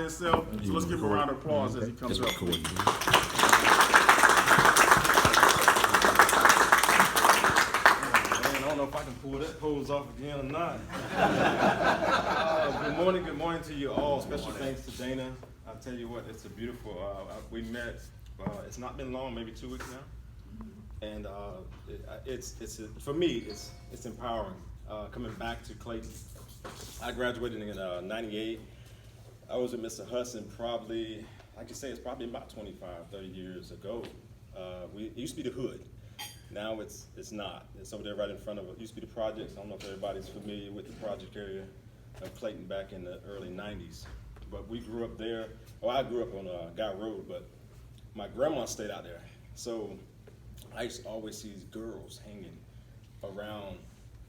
by himself. So let's give him a round of applause as he comes up. I don't know if I can pull that pose off again or not. Good morning to you all. Special thanks to Dana. I'll tell you what, it's a beautiful, we met, it's not been long, maybe 2 weeks now. And for me, it's empowering. Coming back to Clayton, I graduated in '98. I was with Mr. Hudson probably, I could say it's probably about 25, 30 years ago. It used to be the hood. Now it's not. It's over there right in front of it. Used to be the projects. I don't know if everybody's familiar with the project area of Clayton back in the early 90s. But we grew up there. Well, I grew up on Guy Road, but my grandma stayed out there. So I used to always see these girls hanging around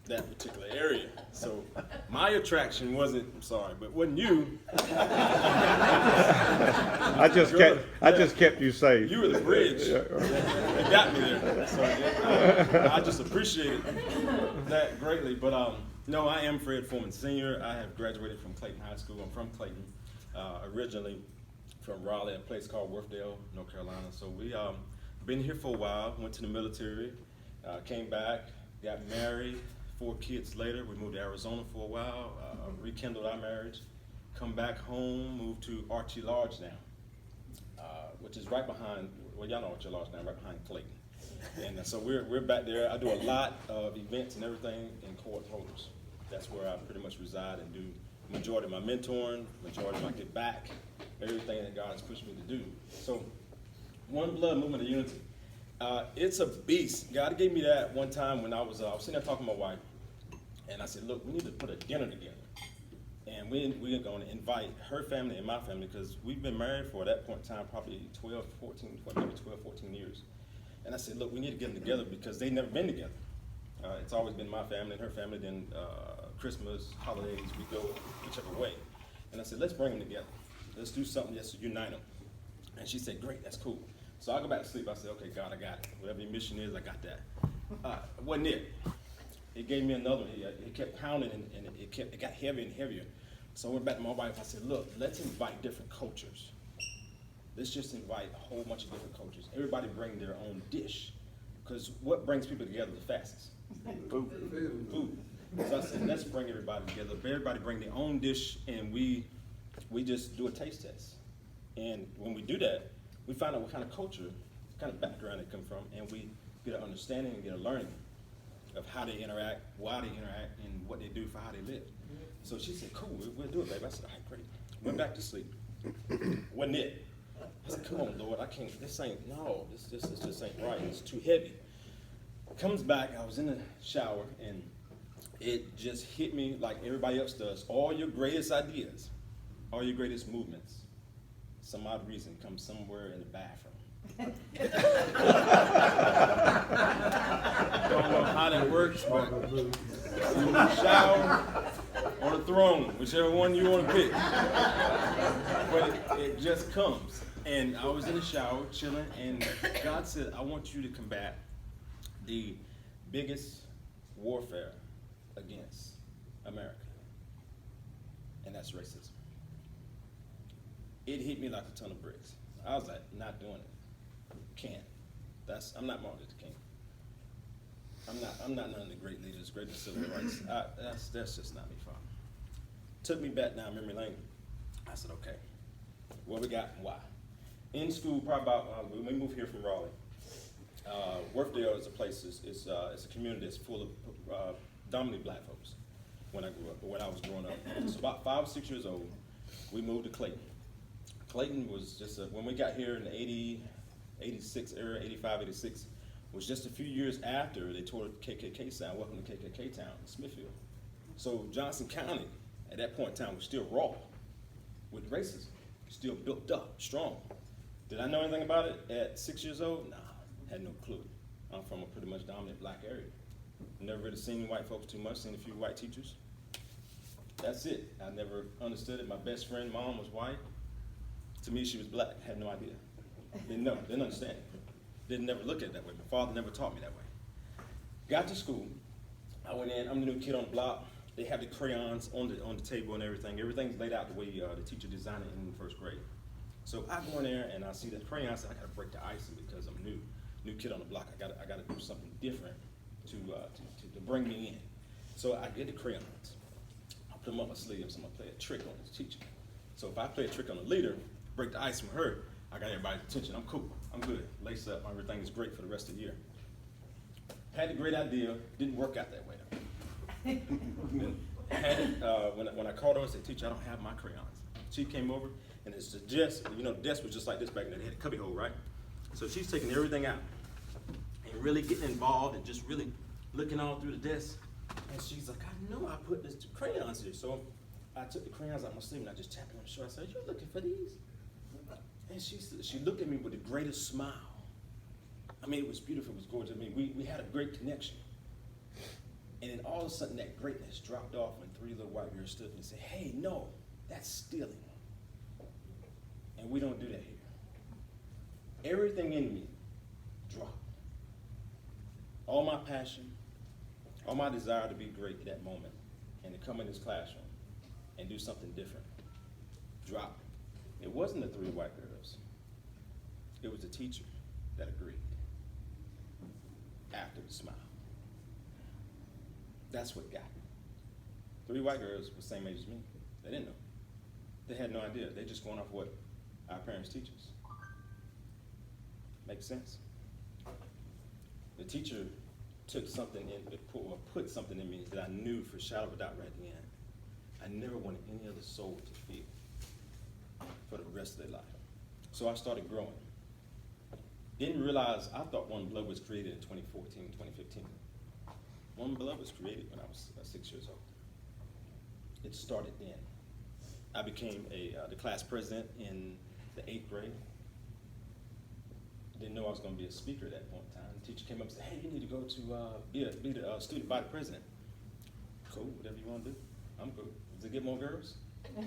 that particular area. So my attraction wasn't you. I just kept you safe. You were the bridge. You got me there. So I just appreciated that greatly. But no, I am Fred Foreman Sr. I have graduated from Clayton High School. I'm from Clayton, originally from Raleigh, a place called Worthdale, North Carolina. So we been here for a while. Went to the military, came back, got married. 4 kids later, we moved to Arizona for a while, rekindled our marriage, come back home, moved to Archie Lodge now, which is right behind, well, y'all know Archie Lodge now, right behind Clayton. And so we're back there. I do a lot of events and everything in court holders. That's where I pretty much reside and do majority of my mentoring, majority of my get back, everything that God has pushed me to do. So, One Blood Movement of Unity. It's a beast. God gave me that one time when I was sitting there talking to my wife, and I said, look, we need to put a dinner together. And we're going to invite her family and my family, because we've been married for, at that point in time, probably 12, 14 years. And I said, look, we need to get them together because they've never been together. It's always been my family and her family, then Christmas, holidays, we go whichever way. And I said, let's bring them together. Let's do something just to unite them. And she said, great, that's cool. So I go back to sleep. I said, okay, God, I got it. Whatever your mission is, I got that. Wasn't it? It gave me another one. It kept pounding, and it got heavier and heavier. So I went back to my wife. I said, look, let's invite different cultures. Let's just invite a whole bunch of different cultures. Everybody bring their own dish. Because what brings people together the fastest? Food. So I said, let's bring everybody together. Everybody bring their own dish, and we just do a taste test. And when we do that, we find out what kind of culture, what kind of background they come from, and we get an understanding and get a learning of how they interact, why they interact, and what they do for how they live. So she said, cool, we'll do it, baby. I said, all right, great. Went back to sleep. Wasn't it? I said, come on, Lord, I can't, this ain't right. It's too heavy. Comes back, I was in the shower, and it just hit me like everybody else does. All your greatest ideas, all your greatest movements, some odd reason, come somewhere in the bathroom. Don't know how that works, but in the shower or the throne, whichever one you want to pick. But it just comes. And I was in the shower chilling, and God said, I want you to combat the biggest warfare against America, and that's racism. It hit me like a ton of bricks. I was like, not doing it. Can't. I'm not Martin Luther King. I'm not none of the great leaders, great civil rights. That's just not me, Father. Took me back down memory lane. I said, okay, what we got and why? In school, probably about, when we moved here from Raleigh, Worthdale is a place, it's a community that's full of dominantly black folks when I was growing up. So about 5 or 6 years old, we moved to Clayton. Clayton was just, when we got here in the 86 era, 85, 86, was just a few years after they tore the KKK sign, welcome to KKK town in Smithfield. So Johnson County, at that point in time, was still raw with racism, still built up, strong. Did I know anything about it at 6 years old? Nah, had no clue. I'm from a pretty much dominant black area. Never really seen white folks too much, seen a few white teachers. That's it. I never understood it. My best friend, mom, was white. To me, she was black. Had no idea. Didn't know, didn't understand it. Didn't never look at it that way. My father never taught me that way. Got to school. I went in, I'm the new kid on the block. they have the crayons on the table and everything. Everything's laid out the way the teacher designed it in first grade. So I go in there and I see the crayons. I gotta break the icing because I'm new kid on the block. I gotta do something different to bring me in. So I get the crayons. I put them up my sleeves. I'm gonna play a trick on the teacher. So if I play a trick on the leader, break the ice from her, I got everybody's attention. I'm cool. I'm good. Lace up. Everything is great for the rest of the year. Had a great idea. Didn't work out that way though. When I called her and said, "Teacher, I don't have my crayons." She came over and it's the desk. You know, the desk was just like this back then. They had a cubby hole, right? So she's taking everything out and really getting involved and just really looking all through the desk. And she's like, "I know I put the crayons here." So I took the crayons out my sleeve and I just tapped her on the shoulder. I said, "You looking for these?" And she looked at me with the greatest smile. I mean, it was beautiful, it was gorgeous. I mean, we had a great connection. And then all of a sudden that greatness dropped off when three little white girls stood and said, "Hey, no, that's stealing." And we don't do that here. Everything in me dropped. All my passion, all my desire to be great at that moment and to come in this classroom and do something different dropped. It wasn't the three white girls. It was the teacher that agreed after the smile. That's what got me. Three white girls were the same age as me. They didn't know. They had no idea. They just going off what our parents teach us. Makes sense? The teacher took something in, or put something in me that I knew for a shadow of a doubt right at the end. I never wanted any other soul to feel for the rest of their life. So I started growing. Didn't realize, I thought One Blood was created in 2014, 2015. One Blood was created when I was 6 years old. It started then. I became the class president in the 8th grade. Didn't know I was going to be a speaker at that point in time. The teacher came up and said, "Hey, you need to go to be the student body president." Cool, whatever you want to do. I'm cool. Does it get more girls? I'm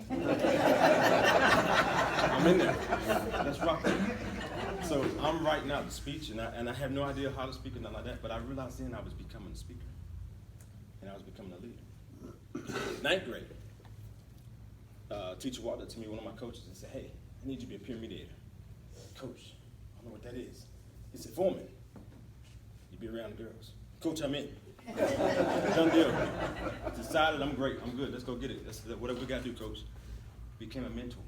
in there. Let's rock it. So I'm writing out the speech, and I have no idea how to speak or nothing like that, but I realized then I was becoming a speaker, and I was becoming a leader. 9th grade, teacher walked up to me, one of my coaches, and said, "Hey, I need you to be a peer mediator." "Coach, I don't know what that is." He said, "Foreman, you be around the girls." "Coach, I'm in." Done deal. Decided I'm great. I'm good. Let's go get it. That's whatever we got to do, Coach. Became a mentor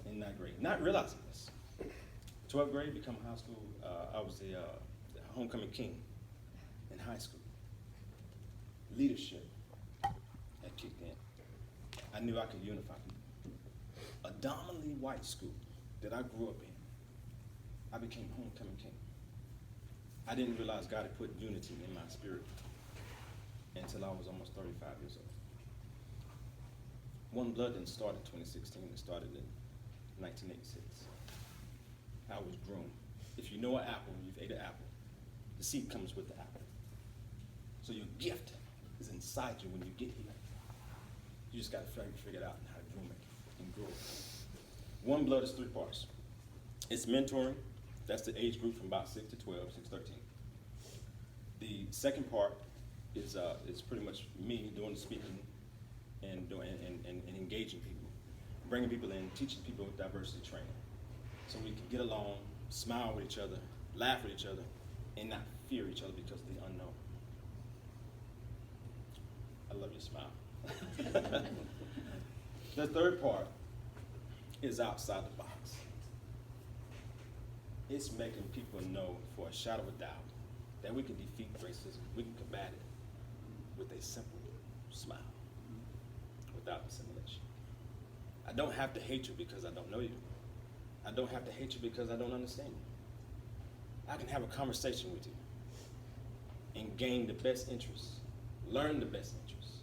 in 9th grade. Not realizing this. 12th grade, become high school. I was the homecoming king in high school. Leadership that kicked in. I knew I could unify people. A dominantly white school that I grew up in, I became homecoming king. I didn't realize God had put unity in my spirit until I was almost 35 years old. One Blood didn't start in 2016, it started in 1986. I was groomed. If you know an apple, you've ate an apple, the seed comes with the apple. So your gift is inside you when you get here. You just got to figure it out and how to groom it and grow it. One Blood is 3 parts. It's mentoring. That's the age group from about 6 to 12, 6 to 13. The second part is pretty much me doing the speaking and engaging people, bringing people in, teaching people diversity training, so we can get along, smile with each other, laugh with each other, and not fear each other because of the unknown. I love your smile. The third part is outside the box. It's making people know for a shadow of a doubt that we can defeat racism, we can combat it with a simple smile, without assimilation. I don't have to hate you because I don't know you. I don't have to hate you because I don't understand you. I can have a conversation with you and gain the best interests, learn the best interests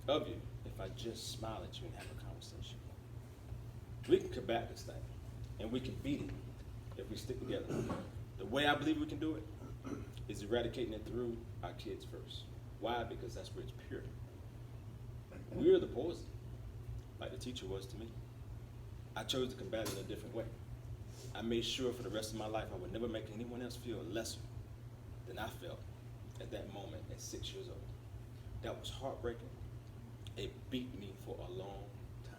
of you if I just smile at you and have a conversation. We can combat this thing, and we can beat it if we stick together. The way I believe we can do it is eradicating it through our kids first. Why? Because that's where it's pure. We're the poison, like the teacher was to me. I chose to combat it in a different way. I made sure for the rest of my life I would never make anyone else feel lesser than I felt at that moment at 6 years old. that was heartbreaking. It beat me for a long time.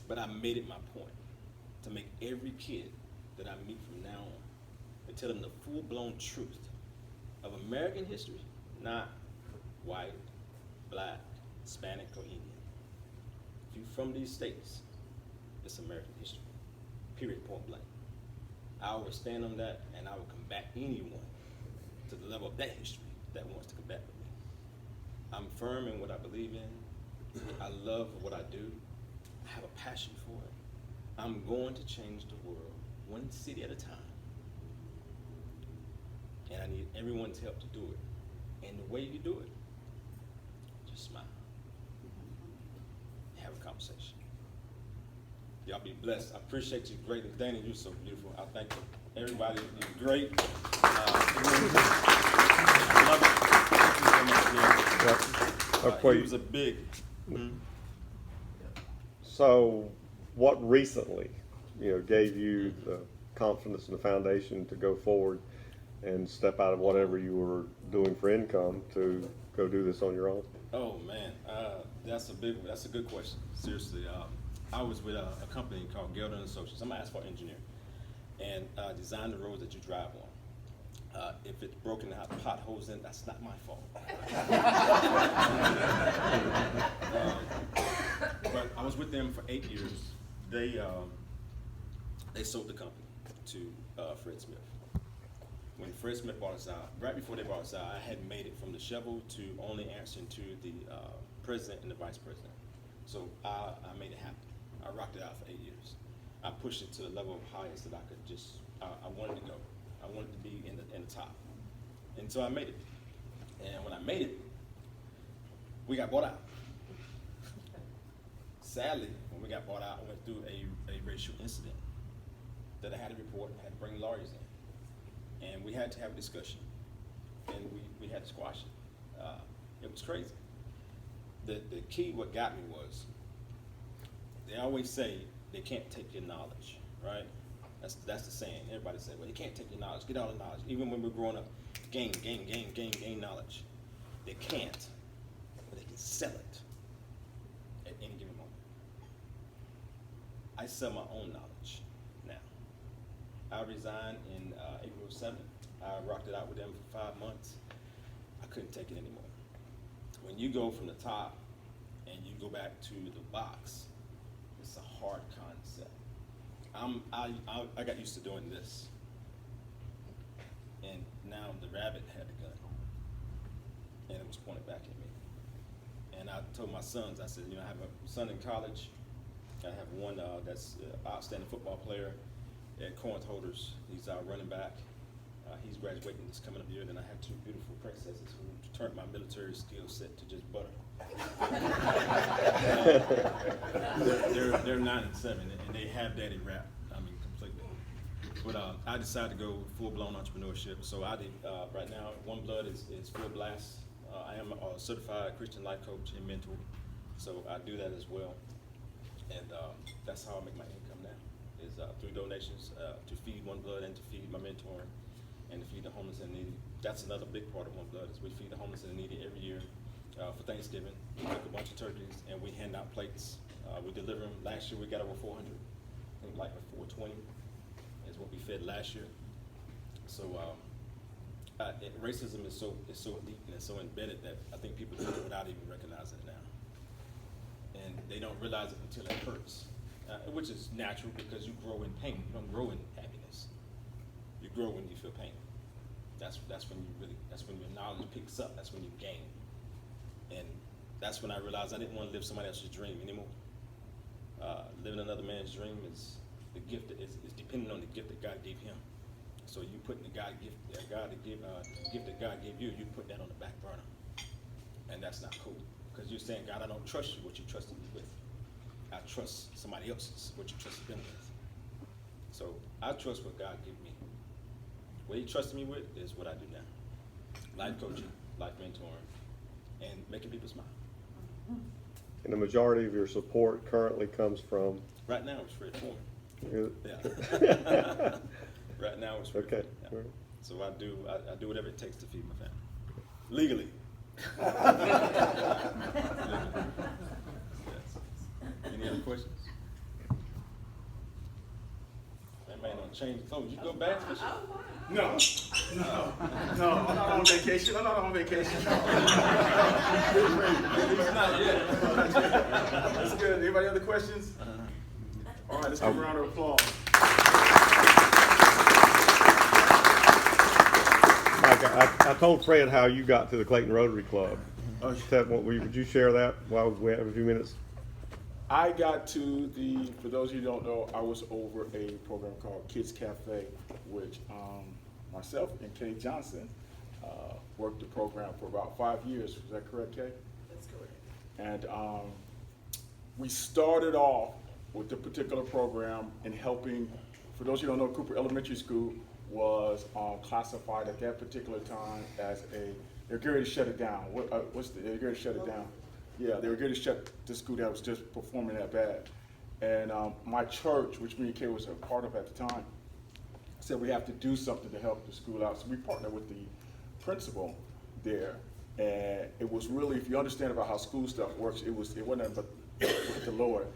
But I made it my point to make every kid that I meet from now on and tell them the full-blown truth of American history, not white, black, Hispanic, or Indian. If you're from these states, it's American history, period, point blank. I will stand on that, and I will combat anyone to the level of that history that wants to combat with me. I'm firm in what I believe in. I love what I do. I have a passion for it. I'm going to change the world one city at a time. And I need everyone's help to do it. And the way you do it, just smile. Have a conversation. Y'all be blessed. I appreciate you greatly. Danny, you're so beautiful. I thank you. Everybody, you're great. I love it. Thank you so much again. He was a big. So, what recently, gave you the confidence and the foundation to go forward and step out of whatever you were doing for income to go do this on your own? Oh man, that's a good question. Seriously, I was with a company called Gelder & Associates. I'm an asphalt engineer, and design the roads that you drive on. If it's broken and have potholes in it, that's not my fault. But I was with them for 8 years. They sold the company to Fred Smith. When Fred Smith bought us out, right before they bought us out, I had made it from the shovel to only answering to the president and the vice president. So I made it happen. I rocked it out for 8 years. I pushed it to the level of highest that I could I wanted to go. I wanted to be in the top. And so I made it. And when I made it, we got bought out. Sadly, when we got bought out, I went through a racial incident that I had to report and had to bring lawyers in. And we had to have a discussion, and we had to squash it. It was crazy. The key, what got me was, they always say they can't take your knowledge, right? That's the saying. Everybody says, well, you can't take your knowledge. Get all the knowledge. Even when we're growing up, gain knowledge. They can't, but they can sell it at any given moment. I sell my own knowledge now. I resigned in April 7th. I rocked it out with them for 5 months. I couldn't take it anymore. When you go from the top and you go back to the box, it's a hard concept. I got used to doing this, and now the rabbit had a gun, and it was pointed back at me. And I told my sons, I said, I have a son in college. I have one that's an outstanding football player at Corinth Holders. He's our running back. He's graduating this coming up year. Then I have 2 beautiful princesses who turned my military skill set to just butter. They're 9 and 7, and they have daddy rap. I mean, completely. But I decided to go full-blown entrepreneurship. So I did right now. One Blood is full blast. I am a certified Christian life coach and mentor, so I do that as well. And that's how I make my income now, is through donations to feed One Blood and to feed my mentoring and to feed the homeless and needy. That's another big part of One Blood, is we feed the homeless and the needy every year. For Thanksgiving, we cook a bunch of turkeys and we hand out plates. We deliver them. Last year we got over 400. I think like 420 is what we fed last year. So racism is so deep and it's so embedded that I think people do it without even recognizing it now. And they don't realize it until it hurts, which is natural because you grow in pain. You don't grow in happiness. You grow when you feel pain. That's when your knowledge picks up. That's when you gain. And that's when I realized I didn't want to live somebody else's dream anymore. Living another man's dream is the gift that is dependent on the gift that God gave him. So you put the gift that God gave you, you put that on the back burner, and that's not cool. Because you're saying, God, I don't trust you what you trusted me with. I trust somebody else's what you trusted them with. So I trust what God gave me. What he trusted me with is what I do now. Life coaching, life mentoring, and making people smile. And the majority of your support currently comes from? Right now it's Fred Foreman. Yeah. Right now it's Fred Okay. Foreman. Yeah. So I do whatever it takes to feed my family. Legally. Any other questions? That man don't change. So did you go back? No, I'm not on vacation. I'm not on vacation. He's not yet. That's good. Anybody other questions? All right, let's give a round of applause. Mike, I told Fred how you got to the Clayton Rotary Club. Would you share that while we have a few minutes? I got to for those of you who don't know, I was over a program called Kids Cafe, which myself and Kay Johnson worked the program for about 5 years. Is that correct, Kay? That's correct. And we started off with the particular program in helping, for those of you who don't know, Cooper Elementary School was classified at that particular time as they're getting ready to shut it down. They're getting ready to shut it down. Yeah, they were going to shut the school that was just performing that bad. And my church, which me and Kay was a part of at the time, said we have to do something to help the school out. So we partnered with the principal there. And it was really, if you understand about how school stuff works, it wasn't but with the Lord.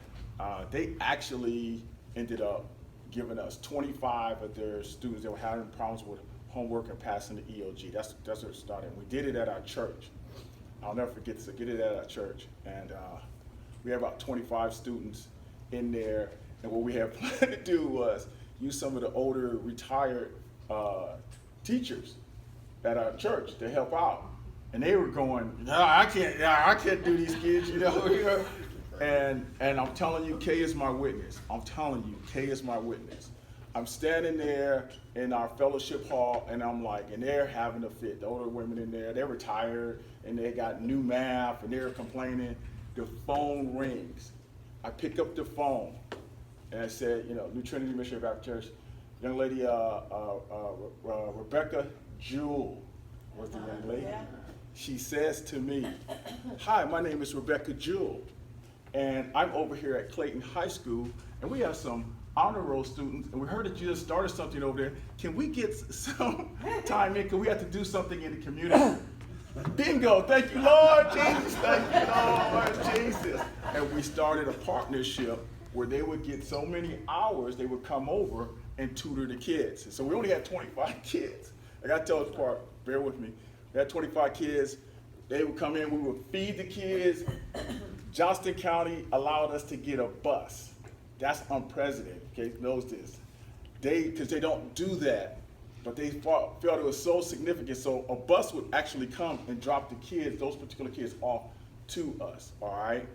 They actually ended up giving us 25 of their students that were having problems with homework and passing the EOG. That's where it started. We did it at our church. I'll never forget to get it at our church. And we had about 25 students in there. And what we had planned to do was use some of the older retired teachers at our church to help out. And they were going, I can't do these kids, you know. And I'm telling you, Kay is my witness. I'm telling you, Kay is my witness. I'm standing there in our fellowship hall, and I'm like, and they're having a fit. The older women in there, they're retired, and they got new math, and they're complaining. The phone rings. I pick up the phone, and I said, New Trinity Missionary Baptist Church, young lady, Rebecca Jewell was the young lady. She says to me, hi, my name is Rebecca Jewell, and I'm over here at Clayton High School, and we have some honor roll students, and we heard that you just started something over there. Can we get some time in? Can we have to do something in the community? Bingo, thank you, Lord Jesus, thank you, Lord Jesus. And we started a partnership where they would get so many hours, they would come over and tutor the kids. And so we only had 25 kids. I gotta tell this part, bear with me. We had 25 kids. They would come in, we would feed the kids. Johnston County allowed us to get a bus. That's unprecedented, okay, knows this. Because they don't do that, but they felt it was so significant, so a bus would actually come and drop the kids, those particular kids, off to us, all right?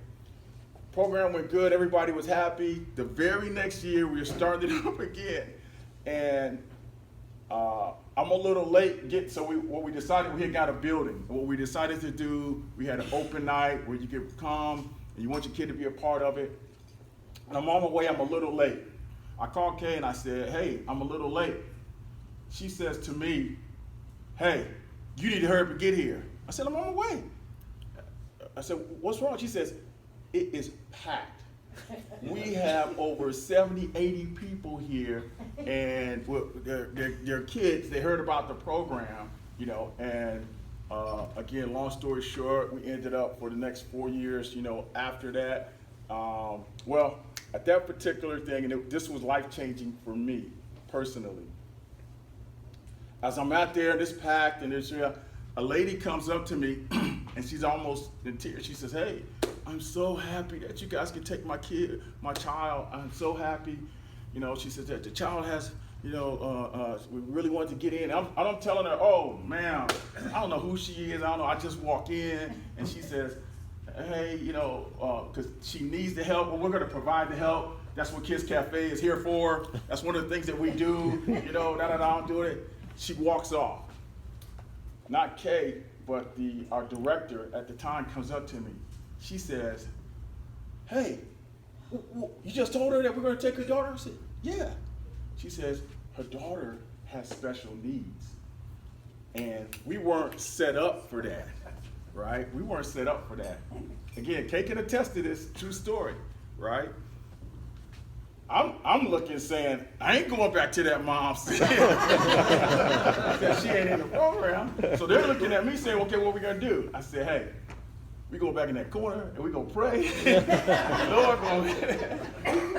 Program went good, everybody was happy. The very next year, we were starting it up again, and I'm a little late so what we decided, we had got a building. And what we decided to do, we had an open night where you could come, and you want your kid to be a part of it. And I'm on my way, I'm a little late. I called Kay and I said, hey, I'm a little late. She says to me, hey, you need to hurry up and get here. I said, I'm on my way. I said, what's wrong? She says, it is packed. We have over 70, 80 people here, and they're kids. They heard about the program, and again, long story short, we ended up for the next 4 years, after that. Well, at that particular thing, and this was life-changing for me personally. As I'm out there, this packed, and a lady comes up to me, and she's almost in tears. She says, hey, I'm so happy that you guys can take my child. I'm so happy. She says that the child has, we really want to get in. I'm telling her, oh, man, I don't know who she is. I don't know. I just walk in, and she says, hey, because she needs the help, but we're going to provide the help. That's what Kids Cafe is here for. That's one of the things that we do, I'm doing it. She walks off. Not Kay, but our director at the time comes up to me. She says, hey, you just told her that we're going to take her daughter? I said, yeah. She says, her daughter has special needs. And we weren't set up for that. Right? We weren't set up for that. Again, Kay can attest to this, true story, right? I'm I'm looking saying, I ain't going back to that mom. She ain't in the program. So they're looking at me saying, okay, what we gonna do? I said, hey, we go back in that corner and we gonna pray. Lord,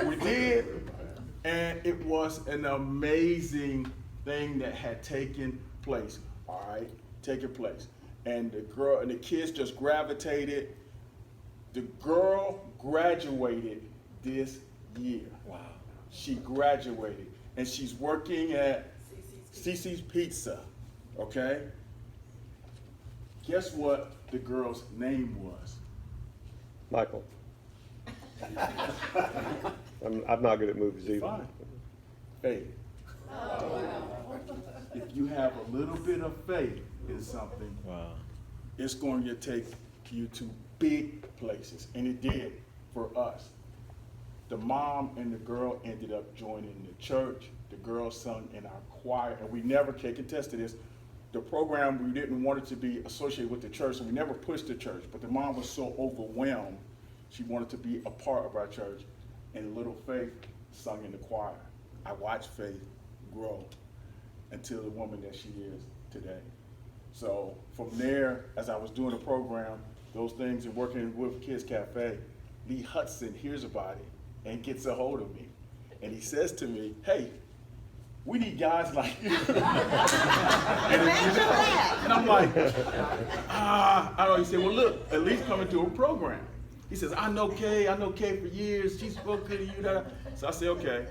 we did. And it was an amazing thing that had taken place, all right, taken place. And the girl and the kids just gravitated. The girl graduated this year. Wow. She graduated, and she's working at CC's Pizza, okay? Guess what the girl's name was? Michael. I'm not good at movies either. Fine. Faith. If you have a little bit of faith in something, Wow. it's going to take you to big places, and it did for us. The mom and the girl ended up joining the church. The girl sung in our choir, and we never can contest to this. The program, we didn't want it to be associated with the church, so we never pushed the church, but the mom was so overwhelmed, she wanted to be a part of our church, and little Faith sung in the choir. I watched Faith grow until the woman that she is today. So from there, as I was doing the program, those things and working with Kids Cafe, Lee Hudson hears about it and gets a hold of me. And he says to me, hey, we need guys like you. And I'm like, I don't know. He said, well, look, at least come into a program. He says, I know Kay for years. She spoke to you. So I said, okay.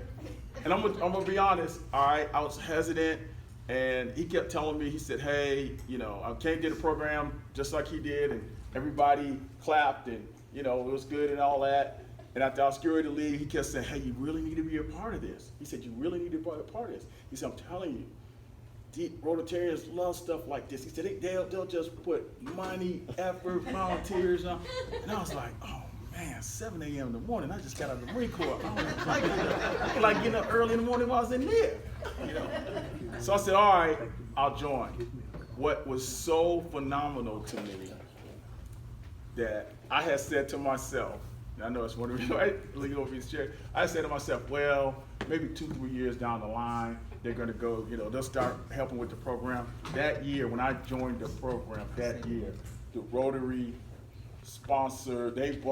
And I'm gonna be honest, all right, I was hesitant. And he kept telling me, he said, hey, I can't get a program just like he did. And everybody clapped and, it was good and all that. And after I was scared to leave, he kept saying, hey, you really need to be a part of this. He said, you really need to be a part of this. He said, I'm telling you, Rotarians love stuff like this. He said, they'll just put money, effort, volunteers on. And I was like, oh man, 7 a.m. in the morning, I just got out of the Marine Corps. I don't like getting up early in the morning while I was in there. So I said, all right, I'll join. What was so phenomenal to me that I had said to myself, and I know it's one of you, right? Looking over his chair. I said to myself, well, maybe 2-3 years down the line, they're gonna go, they'll start helping with the program. That year, when I joined the program, the Rotary sponsored, it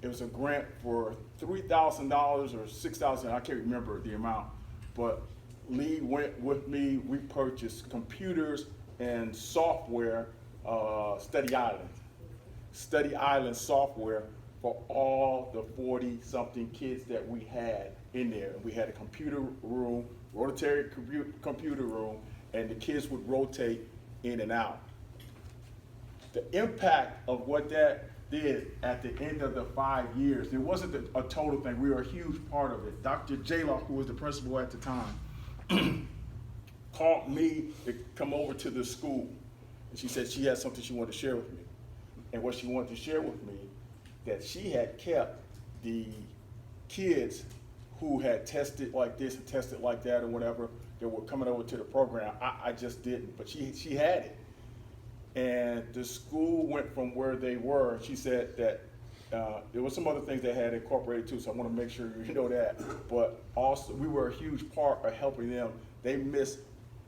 was a grant for $3,000 or $6,000, I can't remember the amount, but Lee went with me. We purchased computers and software, Study Island software for all the 40-something kids that we had in there. We had a computer room, Rotary computer room, and the kids would rotate in and out. The impact of what that did at the end of the 5 years, it wasn't a total thing. We were a huge part of it. Dr. J-Law, who was the principal at the time, called me to come over to the school. And she said she had something she wanted to share with me. And what she wanted to share with me, that she had kept the kids who had tested like this and tested like that or whatever, that were coming over to the program. I just didn't, but she had it. And the school went from where they were. She said that there was some other things they had incorporated too, so I want to make sure you know that. But also, we were a huge part of helping them. They missed,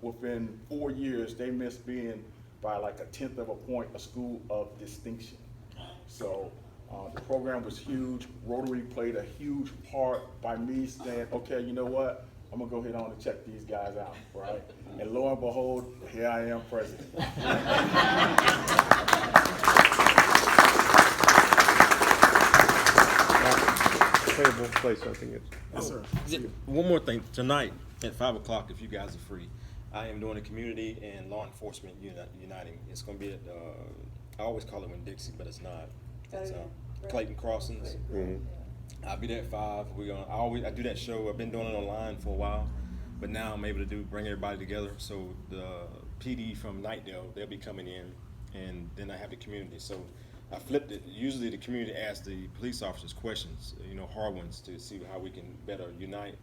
within 4 years, they missed being by like 1/10 of a point a school of distinction. So the program was huge. Rotary played a huge part by me saying, okay, you know what? I'm gonna go ahead on and check these guys out, right? And lo and behold, here I am, president. We'll play something. Yes, sir. One more thing. Tonight at 5 o'clock, if you guys are free, I am doing a community and law enforcement uniting. It's going to be at, I always call it Winn-Dixie, but it's not. It's Clayton Crossings. Mm-hmm. I'll be there at 5. I do that show. I've been doing it online for a while, but now I'm able to bring everybody together. So the PD from Nightdale, they'll be coming in, and then I have the community. So I flipped it. Usually the community asks the police officers questions, hard ones, to see how we can better unite.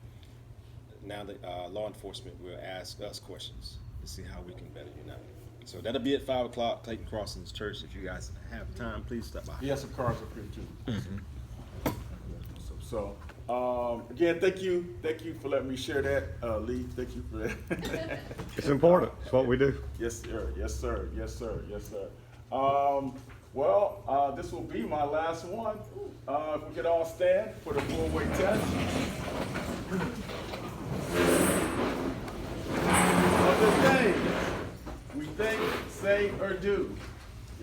Now the law enforcement will ask us questions to see how we can better unite. So that'll be at 5 o'clock, Clayton Crossings Church. If you guys have time, please stop by. He has some cards up here too. Mm-hmm. So Again, thank you for letting me share that, Lee. Thank you for that. It's important. It's what we do. Yes, sir. Yes, sir. Yes, sir. Yes, sir. This will be my last one. If we could all stand for the full-weight test. Of the things we think, say, or do.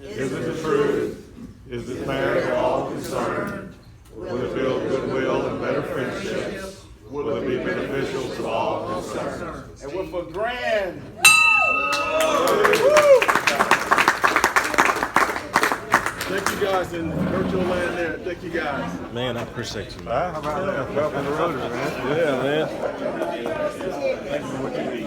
Is it the truth? Is it fair to all concerned? Will it build goodwill and better friendships? Will it be beneficial to all concerned? And with a grand. Thank you guys in virtual land there. Thank you guys. Man, I appreciate you, man. How about that? Welcome to Rotary, man. Yeah, man. Thanks for what you do.